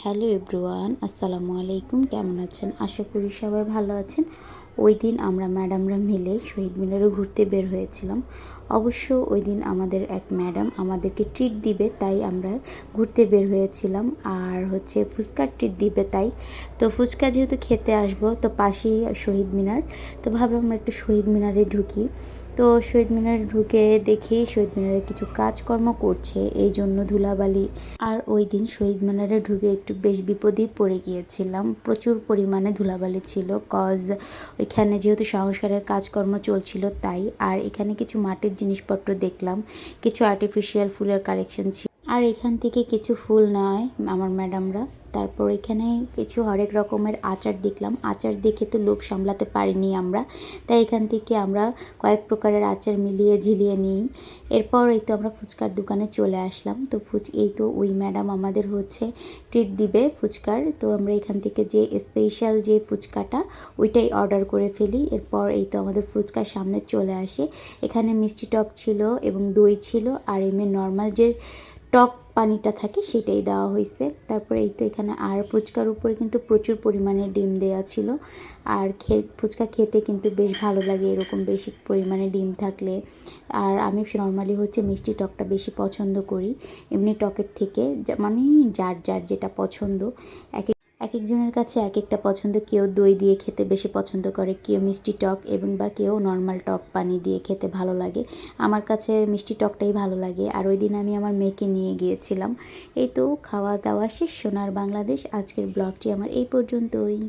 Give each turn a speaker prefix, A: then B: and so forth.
A: Hello everyone, আসসালামু আলাইকুম। কেমন আছেন? আশা করি সবাই ভালো আছেন। ওই দিন আমরা ম্যাডামরা মিলে শহীদ মিনারে ঘুরতে বের হয়েছিলাম। অবশ্য ওই দিন আমাদের এক ম্যাডাম আমাদেরকে ট্রিট দিবে, তাই আমরা ঘুরতে বের হয়েছিলাম। আর ফুচকার ট্রিট দিবে তাই। তো ফুচকা যেহেতু খেতে আসবো, তো পাশেই শহীদ মিনার, তো ভাবলাম আমরা একটু শহীদ মিনারে ঢুকি। তো শহীদ মিনারে ঢুকে দেখি শহীদ মিনারে কিছু কাজকর্ম করছে, এই জন্য ধুলাবালি। আর ওই দিন শহীদ মিনারে ঢুকে একটু বেশ বিপদেই পড়ে গিয়েছিলাম। প্রচুর পরিমাণে ধুলাবালি ছিল, কজ ওইখানে যেহেতু সংস্কারের কাজকর্ম চলছিল তাই। আর এখানে কিছু মাটির জিনিসপত্র দেখলাম, কিছু আর্টিফিশিয়াল ফুলের কালেকশন ছিল। আর এখান থেকে কিছু ফুল নেয় আমার ম্যাডামরা। তারপর এখানে কিছু হরেক রকমের আচার দেখলাম। আচার দেখে তো লোভ সামলাতে পারিনি আমরা, তাই এখান থেকে আমরা কয়েক প্রকারের আচার মিলিয়ে ঝিলিয়ে নিই। এরপর এই তো আমরা ফুচকার দোকানে চলে আসলাম। তো এই তো ওই ম্যাডাম আমাদের ট্রিট দিবে ফুচকার। তো আমরা এখান থেকে যে স্পেশাল যে ফুচকাটা ওইটাই অর্ডার করে ফেলি। এরপর এই তো আমাদের ফুচকার সামনে চলে আসে। এখানে মিষ্টি টক ছিল এবং দই ছিল, আর এমনি নর্মাল যে টক পানিটা থাকে সেটাই দেওয়া হয়েছে। তারপরে এই তো এখানে আর ফুচকার উপরে কিন্তু প্রচুর পরিমাণে ডিম দেওয়া ছিল। আর ফুচকা খেতে কিন্তু বেশ ভালো লাগে এরকম বেশি পরিমাণে ডিম থাকলে। আর আমি নর্মালি মিষ্টি টকটা বেশি পছন্দ করি এমনি টকের থেকে, মানে যার যার যেটা পছন্দ। এক এক একজনের কাছে এক একটা পছন্দ। কেউ দই দিয়ে খেতে বেশি পছন্দ করে, কেউ মিষ্টি টক এবং বা কেউ নর্মাল টক পানি দিয়ে খেতে ভালো লাগে। আমার কাছে মিষ্টি টকটাই ভালো লাগে। আর ওই দিন আমি আমার মেয়েকে নিয়ে গিয়েছিলাম। এই তো খাওয়া দাওয়া শেষ। সোনার বাংলাদেশ আজকের ব্লগটি আমার এই পর্যন্তই।